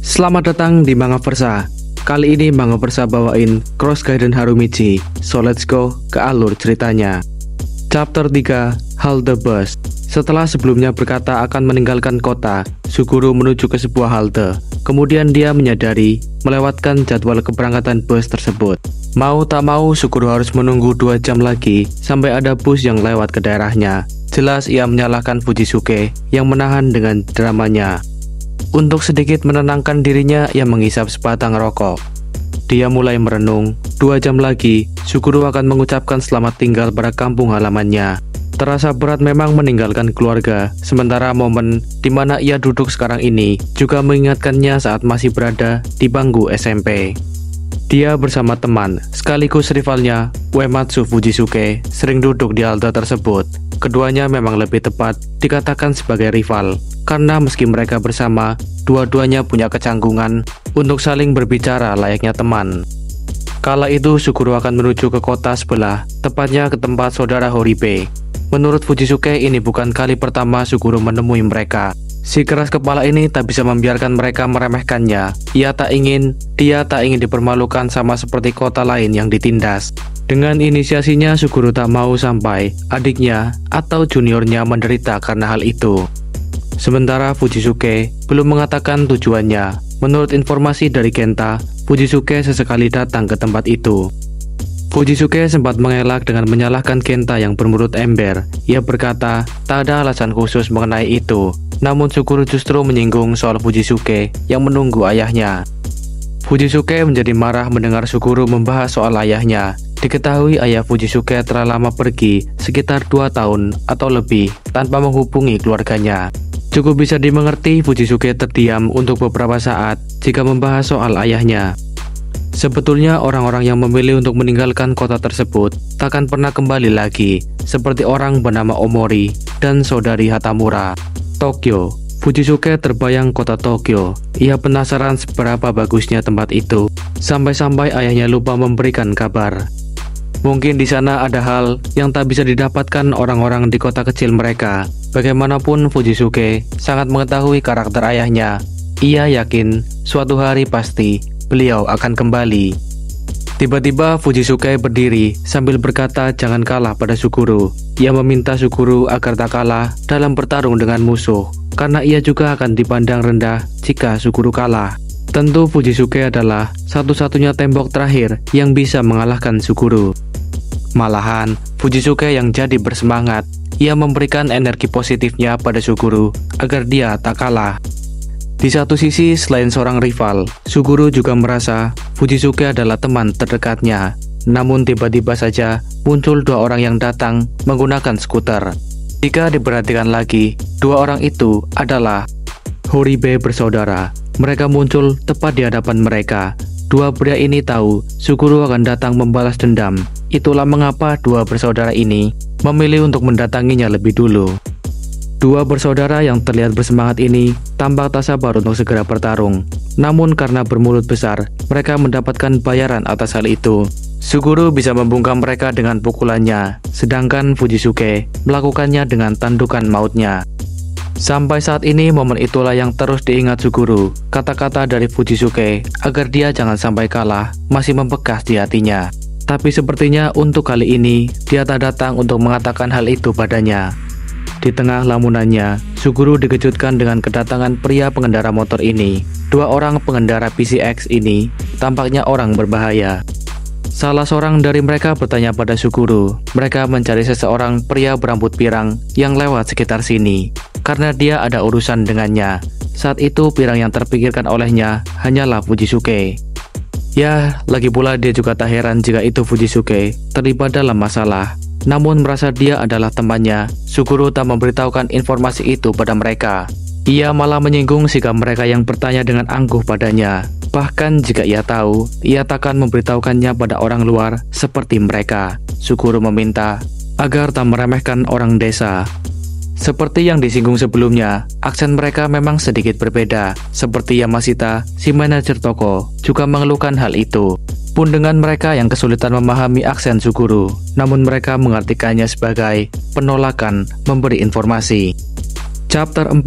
Selamat datang di Mangaversa. Kali ini Mangaversa bawain Cross Gaiden Harumichi. So let's go ke alur ceritanya. Chapter 3, Halte Bus. Setelah sebelumnya berkata akan meninggalkan kota, Suguru menuju ke sebuah halte. Kemudian dia menyadari melewatkan jadwal keberangkatan bus tersebut. Mau tak mau Suguru harus menunggu 2 jam lagi sampai ada bus yang lewat ke daerahnya. Jelas ia menyalahkan Fujisuke yang menahan dengan dramanya. Untuk sedikit menenangkan dirinya, ia menghisap sebatang rokok. Dia mulai merenung, 2 jam lagi Suguru akan mengucapkan selamat tinggal pada kampung halamannya. Terasa berat memang meninggalkan keluarga, sementara momen di mana ia duduk sekarang ini juga mengingatkannya saat masih berada di bangku SMP. Dia bersama teman, sekaligus rivalnya, Uematsu Fujisuke, sering duduk di halte tersebut. Keduanya memang lebih tepat dikatakan sebagai rival, karena meski mereka bersama, dua-duanya punya kecanggungan untuk saling berbicara layaknya teman. Kala itu Suguru akan menuju ke kota sebelah, tepatnya ke tempat saudara Horibe. Menurut Fujisuke, ini bukan kali pertama Suguru menemui mereka. Si keras kepala ini tak bisa membiarkan mereka meremehkannya. Dia tak ingin dipermalukan sama seperti kota lain yang ditindas. Dengan inisiasinya, Suguru tak mau sampai adiknya atau juniornya menderita karena hal itu. Sementara Fujisuke belum mengatakan tujuannya. Menurut informasi dari Genta, Fujisuke sesekali datang ke tempat itu. Fujisuke sempat mengelak dengan menyalahkan Genta yang bermulut ember. Ia berkata tak ada alasan khusus mengenai itu. Namun Suguru justru menyinggung soal Fujisuke yang menunggu ayahnya. Fujisuke menjadi marah mendengar Suguru membahas soal ayahnya. Diketahui ayah Fujisuke telah lama pergi, sekitar 2 tahun atau lebih, tanpa menghubungi keluarganya. Cukup bisa dimengerti Fujisuke terdiam untuk beberapa saat jika membahas soal ayahnya. Sebetulnya orang-orang yang memilih untuk meninggalkan kota tersebut takkan pernah kembali lagi, seperti orang bernama Omori dan saudari Hatamura. Tokyo. Fujisuke terbayang kota Tokyo. Ia penasaran seberapa bagusnya tempat itu, sampai-sampai ayahnya lupa memberikan kabar. Mungkin di sana ada hal yang tak bisa didapatkan orang-orang di kota kecil mereka. Bagaimanapun Fujisuke sangat mengetahui karakter ayahnya. Ia yakin suatu hari pasti beliau akan kembali. Tiba-tiba Fujisuke berdiri sambil berkata jangan kalah pada Suguru. Ia meminta Suguru agar tak kalah dalam bertarung dengan musuh, karena ia juga akan dipandang rendah jika Suguru kalah. Tentu Fujisuke adalah satu-satunya tembok terakhir yang bisa mengalahkan Suguru. Malahan, Fujisuke yang jadi bersemangat. Ia memberikan energi positifnya pada Suguru agar dia tak kalah. Di satu sisi, selain seorang rival, Suguru juga merasa Fujisuke adalah teman terdekatnya. Namun tiba-tiba saja muncul 2 orang yang datang menggunakan skuter. Jika diperhatikan lagi, 2 orang itu adalah Horibe bersaudara. Mereka muncul tepat di hadapan mereka. 2 pria ini tahu Suguru akan datang membalas dendam. Itulah mengapa 2 bersaudara ini memilih untuk mendatanginya lebih dulu. 2 bersaudara yang terlihat bersemangat ini tampak tak sabar untuk segera bertarung. Namun karena bermulut besar, mereka mendapatkan bayaran atas hal itu. Suguru bisa membungkam mereka dengan pukulannya, sedangkan Fujisuke melakukannya dengan tandukan mautnya. Sampai saat ini momen itulah yang terus diingat Suguru. Kata-kata dari Fujisuke agar dia jangan sampai kalah masih membekas di hatinya. Tapi sepertinya untuk kali ini dia tak datang untuk mengatakan hal itu padanya. Di tengah lamunannya, Suguru dikejutkan dengan kedatangan pria pengendara motor ini. 2 orang pengendara PCX ini tampaknya orang berbahaya. Salah seorang dari mereka bertanya pada Suguru. Mereka mencari seseorang pria berambut pirang yang lewat sekitar sini, karena dia ada urusan dengannya. Saat itu pirang yang terpikirkan olehnya hanyalah Fujisuke. Ya, lagi pula dia juga tak heran jika itu Fujisuke terlibat dalam masalah. Namun merasa dia adalah temannya, Suguru tak memberitahukan informasi itu pada mereka. Ia malah menyinggung sikap mereka yang bertanya dengan angkuh padanya. Bahkan jika ia tahu, ia takkan memberitahukannya pada orang luar seperti mereka. Suguru meminta agar tak meremehkan orang desa. Seperti yang disinggung sebelumnya, aksen mereka memang sedikit berbeda. Seperti Yamashita, si manajer toko, juga mengeluhkan hal itu. Pun dengan mereka yang kesulitan memahami aksen Suguru, namun mereka mengartikannya sebagai penolakan memberi informasi. Chapter 4,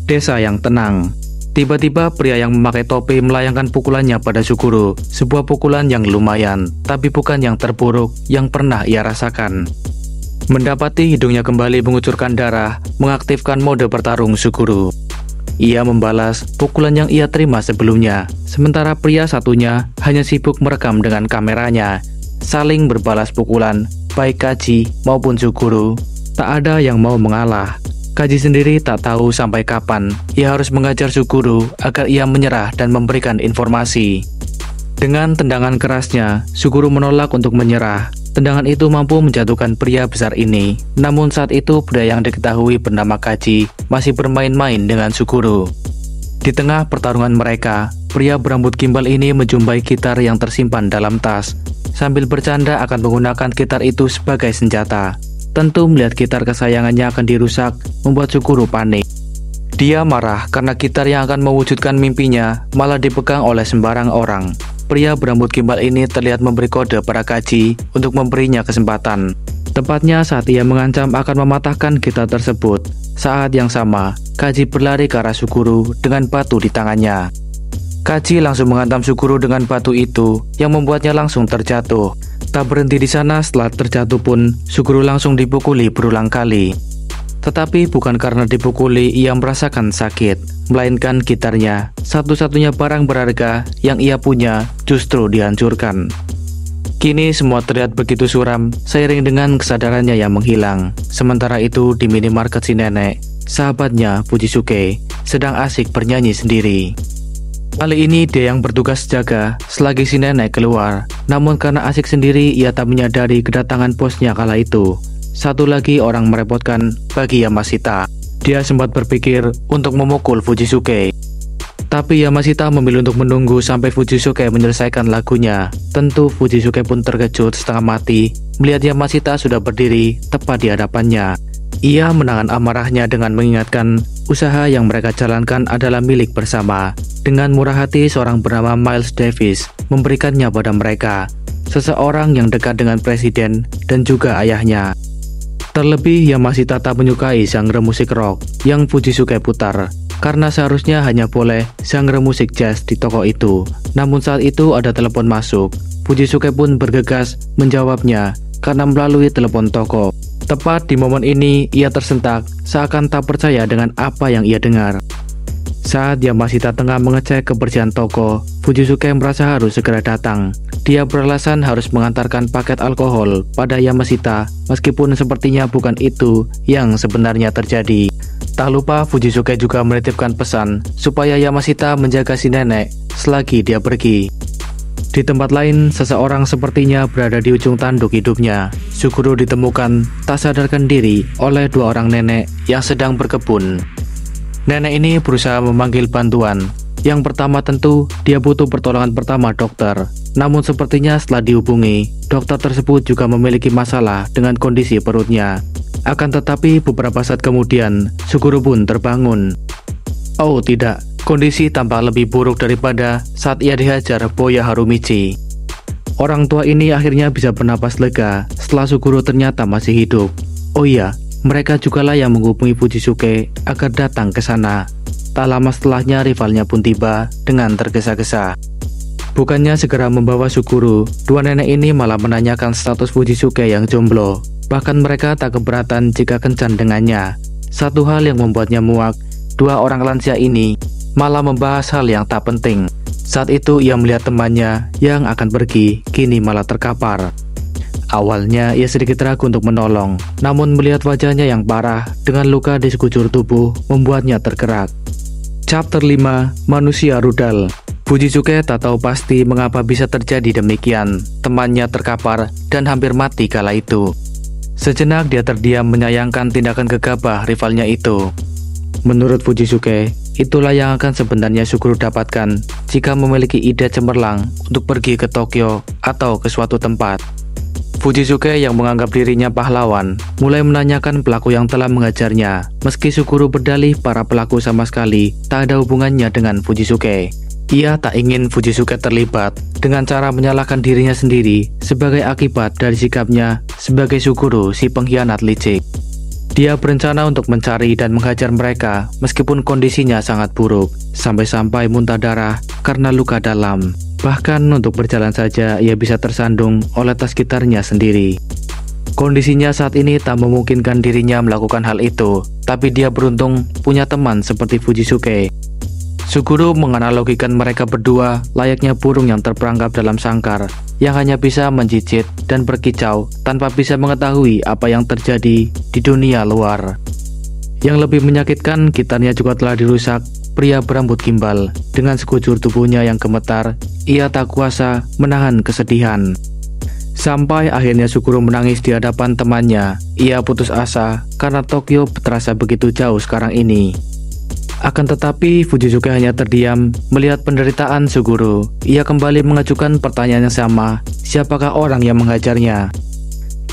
Desa yang Tenang. Tiba-tiba pria yang memakai topi melayangkan pukulannya pada Suguru, sebuah pukulan yang lumayan, tapi bukan yang terburuk yang pernah ia rasakan. Mendapati hidungnya kembali mengucurkan darah, mengaktifkan mode bertarung Suguru. Ia membalas pukulan yang ia terima sebelumnya, sementara pria satunya hanya sibuk merekam dengan kameranya, saling berbalas pukulan, baik Kaji maupun Suguru. Tak ada yang mau mengalah. Kaji sendiri tak tahu sampai kapan ia harus mengajar Suguru agar ia menyerah dan memberikan informasi. Dengan tendangan kerasnya, Suguru menolak untuk menyerah. Tendangan itu mampu menjatuhkan pria besar ini. Namun saat itu pria yang diketahui bernama Kaji masih bermain-main dengan Suguru. Di tengah pertarungan mereka, pria berambut gimbal ini menjumpai gitar yang tersimpan dalam tas. Sambil bercanda akan menggunakan gitar itu sebagai senjata. Tentu melihat gitar kesayangannya akan dirusak, membuat Suguru panik. Dia marah karena gitar yang akan mewujudkan mimpinya malah dipegang oleh sembarang orang. Pria berambut gimbal ini terlihat memberi kode pada Kaji untuk memberinya kesempatan. Tepatnya saat ia mengancam akan mematahkan gitar tersebut. Saat yang sama, Kaji berlari ke arah Suguru dengan batu di tangannya. Kaji langsung menghantam Suguru dengan batu itu yang membuatnya langsung terjatuh. Tak berhenti di sana, setelah terjatuh pun Suguru langsung dipukuli berulang kali. Tetapi bukan karena dipukuli ia merasakan sakit, melainkan gitarnya, satu-satunya barang berharga yang ia punya, justru dihancurkan. Kini semua terlihat begitu suram seiring dengan kesadarannya yang menghilang. Sementara itu di minimarket si nenek, sahabatnya Fujisuke sedang asik bernyanyi sendiri. Kali ini dia yang bertugas jaga selagi si nenek keluar. Namun karena asik sendiri ia tak menyadari kedatangan bosnya kala itu. Satu lagi orang merepotkan bagi Yamashita. Dia sempat berpikir untuk memukul Fujisuke. Tapi Yamashita memilih untuk menunggu sampai Fujisuke menyelesaikan lagunya. Tentu Fujisuke pun terkejut setengah mati melihat Yamashita sudah berdiri tepat di hadapannya. Ia menahan amarahnya dengan mengingatkan usaha yang mereka jalankan adalah milik bersama. Dengan murah hati seorang bernama Miles Davis memberikannya pada mereka, seseorang yang dekat dengan presiden dan juga ayahnya. Terlebih Yamashita tak menyukai genre musik rock yang Fujisuke putar, karena seharusnya hanya boleh genre musik jazz di toko itu. Namun saat itu ada telepon masuk. Fujisuke pun bergegas menjawabnya karena melalui telepon toko. Tepat di momen ini ia tersentak seakan tak percaya dengan apa yang ia dengar. Saat Yamashita tengah mengecek kebersihan toko, Fujisuke merasa harus segera datang. Dia beralasan harus mengantarkan paket alkohol pada Yamashita, meskipun sepertinya bukan itu yang sebenarnya terjadi. Tak lupa Fujisuke juga menitipkan pesan supaya Yamashita menjaga si nenek selagi dia pergi. Di tempat lain, seseorang sepertinya berada di ujung tanduk hidupnya. Suguru ditemukan tak sadarkan diri oleh dua orang nenek yang sedang berkebun. Nenek ini berusaha memanggil bantuan. Yang pertama tentu dia butuh pertolongan pertama dokter. Namun sepertinya setelah dihubungi, dokter tersebut juga memiliki masalah dengan kondisi perutnya. Akan tetapi beberapa saat kemudian, Suguru pun terbangun. Oh tidak, kondisi tampak lebih buruk daripada saat ia dihajar Boya Harumichi. Orang tua ini akhirnya bisa bernapas lega setelah Suguru ternyata masih hidup. Oh iya, mereka jugalah yang menghubungi Fujisuke agar datang ke sana. Tak lama setelahnya rivalnya pun tiba dengan tergesa-gesa. Bukannya segera membawa Suguru, dua nenek ini malah menanyakan status Fujisuke yang jomblo. Bahkan mereka tak keberatan jika kencan dengannya. Satu hal yang membuatnya muak, dua orang lansia ini malah membahas hal yang tak penting. Saat itu ia melihat temannya yang akan pergi, kini malah terkapar. Awalnya ia sedikit ragu untuk menolong, namun melihat wajahnya yang parah dengan luka di sekujur tubuh membuatnya tergerak. Chapter 5, Manusia Rudal. Fujisuke tak tahu pasti mengapa bisa terjadi demikian. Temannya terkapar dan hampir mati kala itu. Sejenak dia terdiam menyayangkan tindakan gegabah rivalnya itu. Menurut Fujisuke, itulah yang akan sebenarnya Suguru dapatkan jika memiliki ide cemerlang untuk pergi ke Tokyo atau ke suatu tempat. Fujisuke yang menganggap dirinya pahlawan mulai menanyakan pelaku yang telah mengajarnya. Meski Suguru berdalih para pelaku sama sekali tak ada hubungannya dengan Fujisuke. Ia tak ingin Fujisuke terlibat dengan cara menyalahkan dirinya sendiri sebagai akibat dari sikapnya sebagai Suguru si pengkhianat licik. Dia berencana untuk mencari dan menghajar mereka meskipun kondisinya sangat buruk, sampai-sampai muntah darah karena luka dalam. Bahkan untuk berjalan saja ia bisa tersandung oleh tas gitarnya sendiri. Kondisinya saat ini tak memungkinkan dirinya melakukan hal itu, tapi dia beruntung punya teman seperti Fujisuke. Suguru menganalogikan mereka berdua layaknya burung yang terperangkap dalam sangkar, yang hanya bisa mencicit dan berkicau tanpa bisa mengetahui apa yang terjadi di dunia luar. Yang lebih menyakitkan, gitarnya juga telah dirusak. Pria berambut gimbal dengan sekujur tubuhnya yang gemetar, ia tak kuasa menahan kesedihan. Sampai akhirnya Suguru menangis di hadapan temannya. Ia putus asa karena Tokyo terasa begitu jauh sekarang ini. Akan tetapi Fujisuke hanya terdiam melihat penderitaan Suguru. Ia kembali mengajukan pertanyaan yang sama, siapakah orang yang menghajarnya?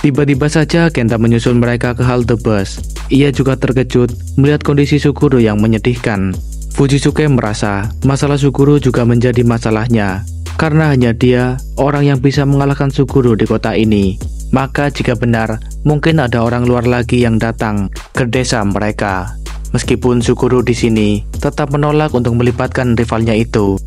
Tiba-tiba saja Kenta menyusul mereka ke halte bus. Ia juga terkejut melihat kondisi Suguru yang menyedihkan. Fujisuke merasa masalah Suguru juga menjadi masalahnya, karena hanya dia orang yang bisa mengalahkan Suguru di kota ini. Maka jika benar, mungkin ada orang luar lagi yang datang ke desa mereka. Meskipun Suguru di sini tetap menolak untuk melibatkan rivalnya itu.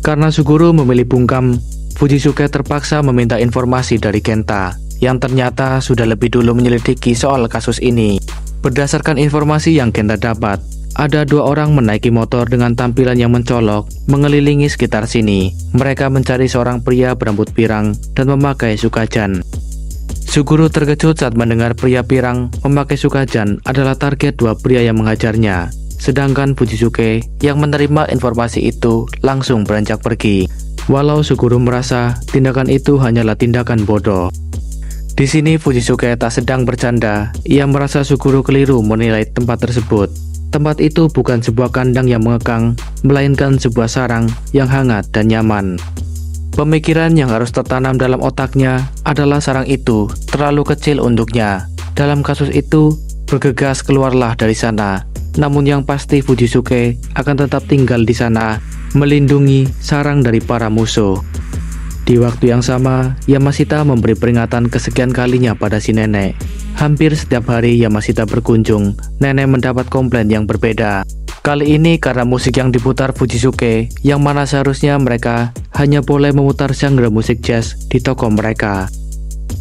Karena Suguru memilih bungkam, Fujisuke terpaksa meminta informasi dari Kenta, yang ternyata sudah lebih dulu menyelidiki soal kasus ini. Berdasarkan informasi yang Kenta dapat, ada 2 orang menaiki motor dengan tampilan yang mencolok mengelilingi sekitar sini. Mereka mencari seorang pria berambut pirang dan memakai sukajan. Suguru terkejut saat mendengar pria pirang memakai sukajan adalah target 2 pria yang menghajarnya. Sedangkan Fujisuke yang menerima informasi itu langsung beranjak pergi. Walau Suguru merasa tindakan itu hanyalah tindakan bodoh. Di sini Fujisuke tak sedang bercanda. Ia merasa Suguru keliru menilai tempat tersebut. Tempat itu bukan sebuah kandang yang mengekang, melainkan sebuah sarang yang hangat dan nyaman. Pemikiran yang harus tertanam dalam otaknya adalah sarang itu terlalu kecil untuknya. Dalam kasus itu, bergegas keluarlah dari sana. Namun yang pasti Fujisuke akan tetap tinggal di sana, melindungi sarang dari para musuh. Di waktu yang sama, Yamashita memberi peringatan kesekian kalinya pada si nenek. Hampir setiap hari Yamashita berkunjung, nenek mendapat komplain yang berbeda. Kali ini karena musik yang diputar Fujisuke, yang mana seharusnya mereka hanya boleh memutar genre musik jazz di toko mereka.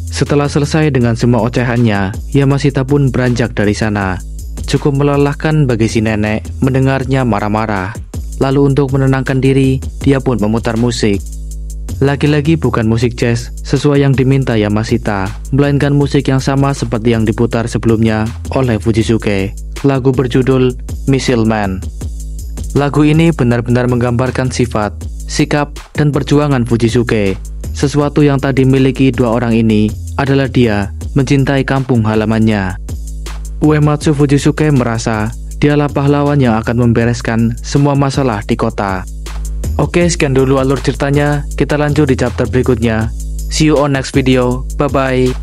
Setelah selesai dengan semua ocehannya, Yamashita pun beranjak dari sana. Cukup melelahkan bagi si nenek mendengarnya marah-marah. Lalu untuk menenangkan diri, dia pun memutar musik. Lagi-lagi bukan musik jazz sesuai yang diminta Yamashita, melainkan musik yang sama seperti yang diputar sebelumnya oleh Fujisuke. Lagu berjudul Missile Man. Lagu ini benar-benar menggambarkan sifat, sikap, dan perjuangan Fujisuke. Sesuatu yang tak dimiliki 2 orang ini adalah dia mencintai kampung halamannya. Uematsu Fujisuke merasa dialah pahlawan yang akan membereskan semua masalah di kota. Oke, sekian dulu alur ceritanya. Kita lanjut di chapter berikutnya. See you on next video. Bye-bye.